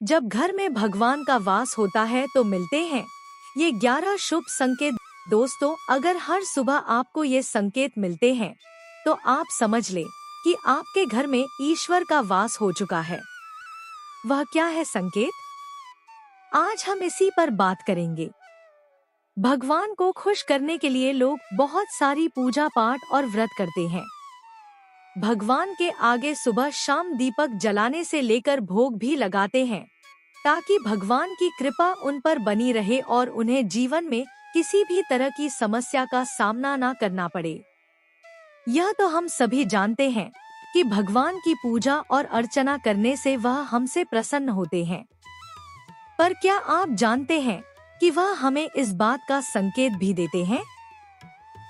जब घर में भगवान का वास होता है तो मिलते हैं ये 11 शुभ संकेत। दोस्तों, अगर हर सुबह आपको ये संकेत मिलते हैं तो आप समझ ले कि आपके घर में ईश्वर का वास हो चुका है। वह क्या है संकेत? आज हम इसी पर बात करेंगे। भगवान को खुश करने के लिए लोग बहुत सारी पूजा पाठ और व्रत करते हैं। भगवान के आगे सुबह शाम दीपक जलाने से लेकर भोग भी लगाते हैं ताकि भगवान की कृपा उन पर बनी रहे और उन्हें जीवन में किसी भी तरह की समस्या का सामना ना करना पड़े। यह तो हम सभी जानते हैं कि भगवान की पूजा और अर्चना करने से वह हमसे प्रसन्न होते हैं। पर क्या आप जानते हैं कि वह हमें इस बात का संकेत भी देते हैं?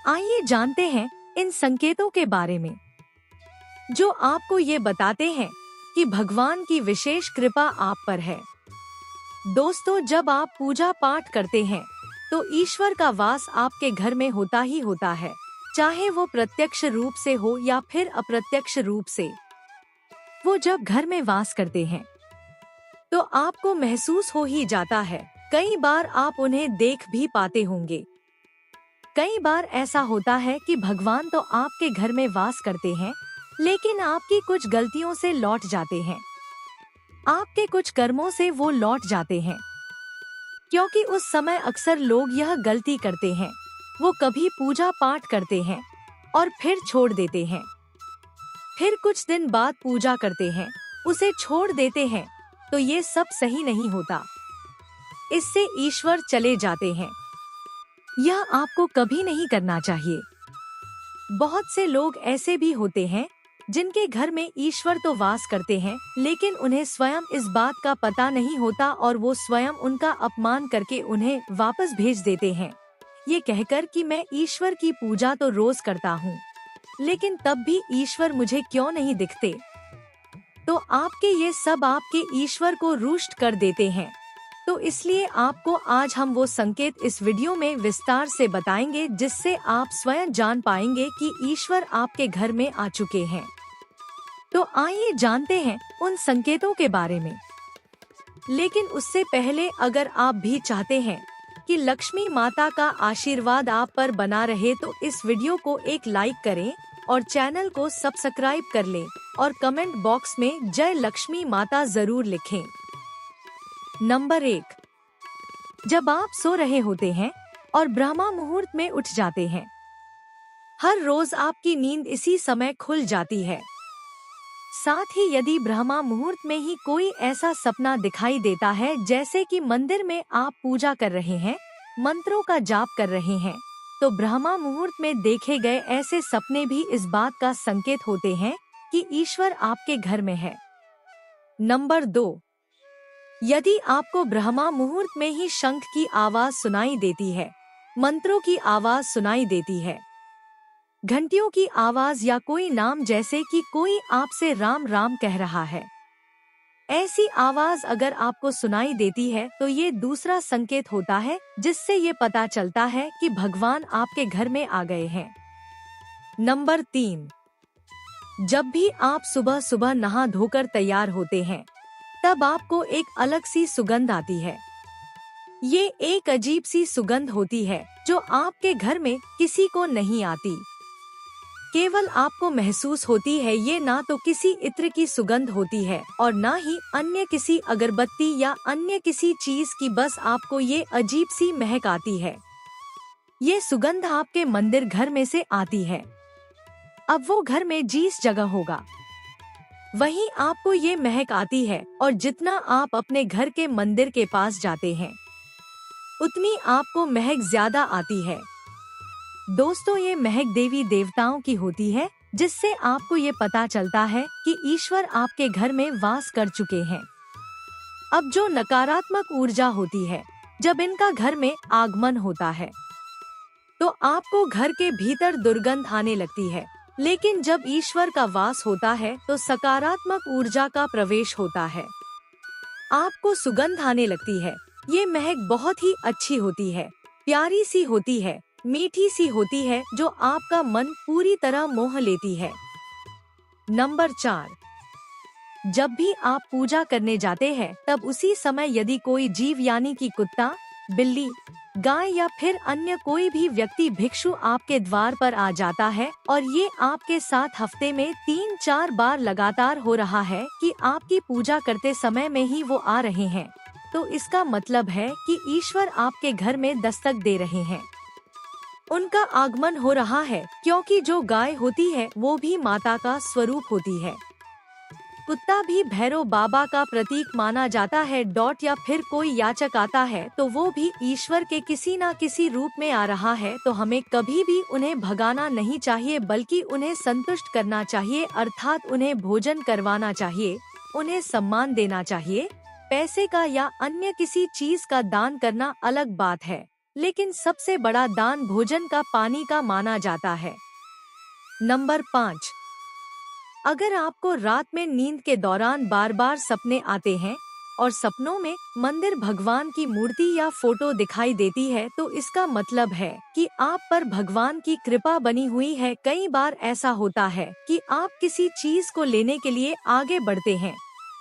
आइए जानते हैं इन संकेतों के बारे में, जो आपको ये बताते हैं कि भगवान की विशेष कृपा आप पर है। दोस्तों, जब आप पूजा पाठ करते हैं तो ईश्वर का वास आपके घर में होता ही होता है, चाहे वो प्रत्यक्ष रूप से हो या फिर अप्रत्यक्ष रूप से। वो जब घर में वास करते हैं तो आपको महसूस हो ही जाता है। कई बार आप उन्हें देख भी पाते होंगे। कई बार ऐसा होता है कि भगवान तो आपके घर में वास करते हैं, लेकिन आपकी कुछ गलतियों से लौट जाते हैं। आपके कुछ कर्मों से वो लौट जाते हैं, क्योंकि उस समय अक्सर लोग यह गलती करते हैं। वो कभी पूजा पाठ करते हैं और फिर छोड़ देते हैं, फिर कुछ दिन बाद पूजा करते हैं, उसे छोड़ देते हैं। तो ये सब सही नहीं होता। इससे ईश्वर चले जाते हैं। यह आपको कभी नहीं करना चाहिए। बहुत से लोग ऐसे भी होते हैं जिनके घर में ईश्वर तो वास करते हैं, लेकिन उन्हें स्वयं इस बात का पता नहीं होता और वो स्वयं उनका अपमान करके उन्हें वापस भेज देते हैं, ये कहकर कि मैं ईश्वर की पूजा तो रोज करता हूँ, लेकिन तब भी ईश्वर मुझे क्यों नहीं दिखते। तो आपके ये सब आपके ईश्वर को रुष्ट कर देते हैं। तो इसलिए आपको आज हम वो संकेत इस वीडियो में विस्तार से बताएंगे, जिससे आप स्वयं जान पाएंगे कि ईश्वर आपके घर में आ चुके हैं। तो आइए जानते हैं उन संकेतों के बारे में। लेकिन उससे पहले अगर आप भी चाहते हैं कि लक्ष्मी माता का आशीर्वाद आप पर बना रहे तो इस वीडियो को एक लाइक करें और चैनल को सब्सक्राइब कर लें और कमेंट बॉक्स में जय लक्ष्मी माता जरूर लिखें। नंबर 1, जब आप सो रहे होते हैं और ब्रह्मा मुहूर्त में उठ जाते हैं। हर रोज आपकी नींद इसी समय खुल जाती है। साथ ही यदि ब्रह्मा मुहूर्त में ही कोई ऐसा सपना दिखाई देता है, जैसे कि मंदिर में आप पूजा कर रहे हैं, मंत्रों का जाप कर रहे हैं, तो ब्रह्मा मुहूर्त में देखे गए ऐसे सपने भी इस बात का संकेत होते हैं कि ईश्वर आपके घर में है। नंबर 2, यदि आपको ब्रह्मा मुहूर्त में ही शंख की आवाज सुनाई देती है, मंत्रों की आवाज सुनाई देती है, घंटियों की आवाज या कोई नाम, जैसे कि कोई आपसे राम राम कह रहा है, ऐसी आवाज अगर आपको सुनाई देती है तो ये दूसरा संकेत होता है, जिससे ये पता चलता है कि भगवान आपके घर में आ गए हैं। नंबर 3, जब भी आप सुबह सुबह नहा धोकर तैयार होते हैं, तब आपको एक अलग सी सुगंध आती है। ये एक अजीब सी सुगंध होती है जो आपके घर में किसी को नहीं आती, केवल आपको महसूस होती है। ये ना तो किसी इत्र की सुगंध होती है और ना ही अन्य किसी अगरबत्ती या अन्य किसी चीज की, बस आपको ये अजीब सी महक आती है। ये सुगंध आपके मंदिर घर में से आती है। अब वो घर में जिस जगह होगा वहीं आपको ये महक आती है, और जितना आप अपने घर के मंदिर के पास जाते हैं उतनी आपको महक ज्यादा आती है। दोस्तों, ये महक देवी देवताओं की होती है, जिससे आपको ये पता चलता है कि ईश्वर आपके घर में वास कर चुके हैं। अब जो नकारात्मक ऊर्जा होती है, जब इनका घर में आगमन होता है तो आपको घर के भीतर दुर्गंध आने लगती है, लेकिन जब ईश्वर का वास होता है तो सकारात्मक ऊर्जा का प्रवेश होता है। आपको सुगंध आने लगती है। ये महक बहुत ही अच्छी होती है, प्यारी सी होती है, मीठी सी होती है, जो आपका मन पूरी तरह मोह लेती है। नंबर 4, जब भी आप पूजा करने जाते हैं तब उसी समय यदि कोई जीव यानी कि कुत्ता, बिल्ली, गाय या फिर अन्य कोई भी व्यक्ति भिक्षु आपके द्वार पर आ जाता है और ये आपके साथ हफ्ते में 3-4 बार लगातार हो रहा है कि आपकी पूजा करते समय में ही वो आ रहे हैं, तो इसका मतलब है कि ईश्वर आपके घर में दस्तक दे रहे हैं। उनका आगमन हो रहा है, क्योंकि जो गाय होती है वो भी माता का स्वरूप होती है। कुत्ता भी भैरव बाबा का प्रतीक माना जाता है। या फिर कोई याचक आता है तो वो भी ईश्वर के किसी न किसी रूप में आ रहा है, तो हमें कभी भी उन्हें भगाना नहीं चाहिए बल्कि उन्हें संतुष्ट करना चाहिए, अर्थात उन्हें भोजन करवाना चाहिए, उन्हें सम्मान देना चाहिए। पैसे का या अन्य किसी चीज का दान करना अलग बात है, लेकिन सबसे बड़ा दान भोजन का, पानी का माना जाता है। नंबर 5, अगर आपको रात में नींद के दौरान बार बार सपने आते हैं और सपनों में मंदिर, भगवान की मूर्ति या फोटो दिखाई देती है, तो इसका मतलब है कि आप पर भगवान की कृपा बनी हुई है। कई बार ऐसा होता है कि आप किसी चीज को लेने के लिए आगे बढ़ते हैं,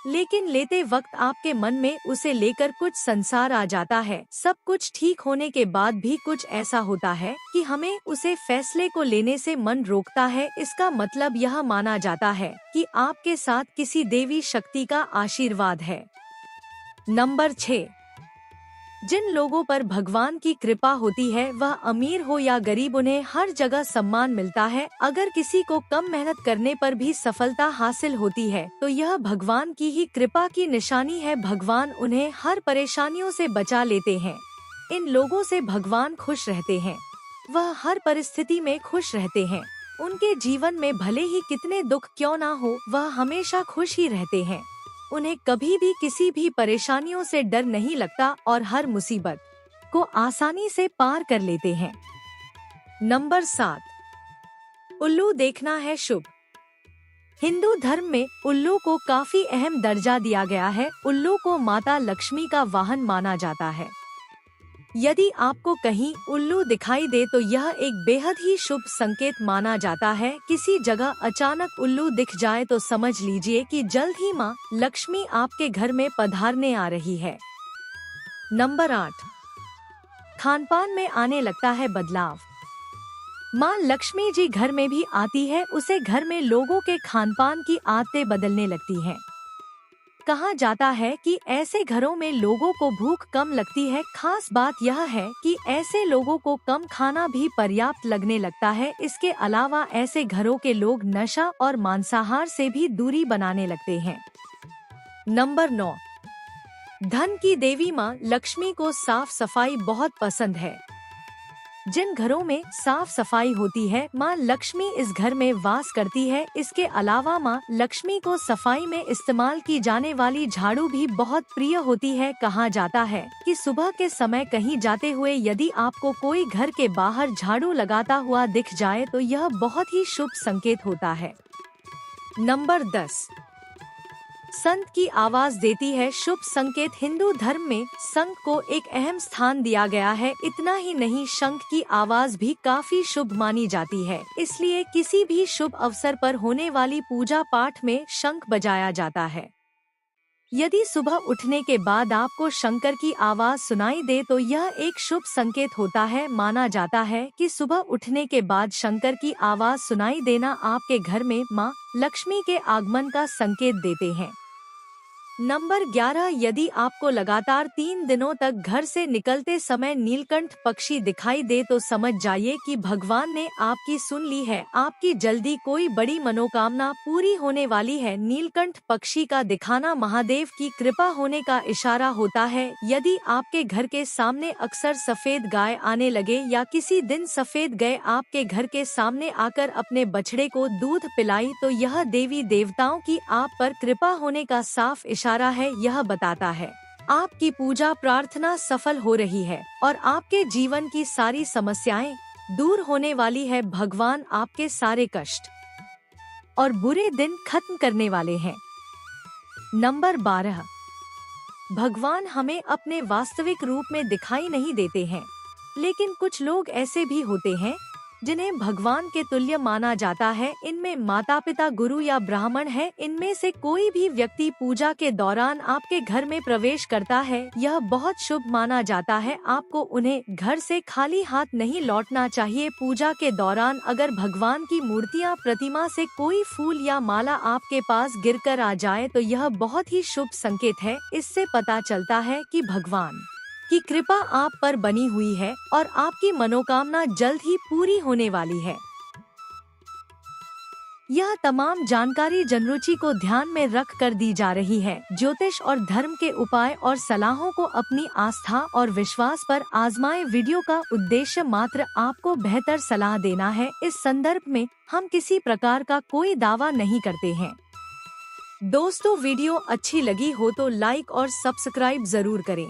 लेकिन लेते वक्त आपके मन में उसे लेकर कुछ संसार आ जाता है। सब कुछ ठीक होने के बाद भी कुछ ऐसा होता है कि हमें उसे फैसले को लेने से मन रोकता है। इसका मतलब यह माना जाता है कि आपके साथ किसी देवी शक्ति का आशीर्वाद है। नंबर 6, जिन लोगों पर भगवान की कृपा होती है, वह अमीर हो या गरीब, उन्हें हर जगह सम्मान मिलता है। अगर किसी को कम मेहनत करने पर भी सफलता हासिल होती है तो यह भगवान की ही कृपा की निशानी है। भगवान उन्हें हर परेशानियों से बचा लेते हैं। इन लोगों से भगवान खुश रहते हैं, वह हर परिस्थिति में खुश रहते हैं। उनके जीवन में भले ही कितने दुख क्यों ना हो, वह हमेशा खुश ही रहते हैं। उन्हें कभी भी किसी भी परेशानियों से डर नहीं लगता और हर मुसीबत को आसानी से पार कर लेते हैं। नंबर 7, उल्लू देखना है शुभ। हिंदू धर्म में उल्लू को काफी अहम दर्जा दिया गया है। उल्लू को माता लक्ष्मी का वाहन माना जाता है। यदि आपको कहीं उल्लू दिखाई दे तो यह एक बेहद ही शुभ संकेत माना जाता है। किसी जगह अचानक उल्लू दिख जाए तो समझ लीजिए कि जल्द ही माँ लक्ष्मी आपके घर में पधारने आ रही है। नंबर 8, खानपान में आने लगता है बदलाव। माँ लक्ष्मी जी घर में भी आती है, उसे घर में लोगों के खानपान की आदतें बदलने लगती हैं। कहा जाता है कि ऐसे घरों में लोगों को भूख कम लगती है। खास बात यह है कि ऐसे लोगों को कम खाना भी पर्याप्त लगने लगता है। इसके अलावा ऐसे घरों के लोग नशा और मांसाहार से भी दूरी बनाने लगते हैं। नंबर 9, धन की देवी माँ लक्ष्मी को साफ सफाई बहुत पसंद है। जिन घरों में साफ सफाई होती है, माँ लक्ष्मी इस घर में वास करती है। इसके अलावा माँ लक्ष्मी को सफाई में इस्तेमाल की जाने वाली झाड़ू भी बहुत प्रिय होती है। कहा जाता है कि सुबह के समय कहीं जाते हुए यदि आपको कोई घर के बाहर झाड़ू लगाता हुआ दिख जाए तो यह बहुत ही शुभ संकेत होता है। नंबर 10, संत की आवाज देती है शुभ संकेत। हिंदू धर्म में शंख को एक अहम स्थान दिया गया है। इतना ही नहीं, शंख की आवाज भी काफी शुभ मानी जाती है। इसलिए किसी भी शुभ अवसर पर होने वाली पूजा पाठ में शंख बजाया जाता है। यदि सुबह उठने के बाद आपको शंकर की आवाज सुनाई दे तो यह एक शुभ संकेत होता है। माना जाता है कि सुबह उठने के बाद शंकर की आवाज सुनाई देना आपके घर में माँ लक्ष्मी के आगमन का संकेत देते हैं। नंबर 11, यदि आपको लगातार 3 दिनों तक घर से निकलते समय नीलकंठ पक्षी दिखाई दे तो समझ जाइए कि भगवान ने आपकी सुन ली है। आपकी जल्दी कोई बड़ी मनोकामना पूरी होने वाली है। नीलकंठ पक्षी का दिखाना महादेव की कृपा होने का इशारा होता है। यदि आपके घर के सामने अक्सर सफेद गाय आने लगे या किसी दिन सफेद गाय आपके घर के सामने आकर अपने बछड़े को दूध पिलाई तो यह देवी देवताओं की आप पर कृपा होने का साफ इशारा है। यह बताता है आपकी पूजा प्रार्थना सफल हो रही है और आपके जीवन की सारी समस्याएं दूर होने वाली है। भगवान आपके सारे कष्ट और बुरे दिन खत्म करने वाले हैं। नंबर 12, भगवान हमें अपने वास्तविक रूप में दिखाई नहीं देते हैं, लेकिन कुछ लोग ऐसे भी होते हैं जिन्हें भगवान के तुल्य माना जाता है। इनमें माता पिता, गुरु या ब्राह्मण है। इनमें से कोई भी व्यक्ति पूजा के दौरान आपके घर में प्रवेश करता है, यह बहुत शुभ माना जाता है। आपको उन्हें घर से खाली हाथ नहीं लौटना चाहिए। पूजा के दौरान अगर भगवान की मूर्तियाँ, प्रतिमा से कोई फूल या माला आपके पास गिरकर आ जाए तो यह बहुत ही शुभ संकेत है। इससे पता चलता है कि भगवान की कृपा आप पर बनी हुई है और आपकी मनोकामना जल्द ही पूरी होने वाली है। यह तमाम जानकारी जनरुचि को ध्यान में रख कर दी जा रही है। ज्योतिष और धर्म के उपाय और सलाहों को अपनी आस्था और विश्वास पर आजमाएं। वीडियो का उद्देश्य मात्र आपको बेहतर सलाह देना है। इस संदर्भ में हम किसी प्रकार का कोई दावा नहीं करते हैं। दोस्तों, वीडियो अच्छी लगी हो तो लाइक और सब्सक्राइब जरूर करें।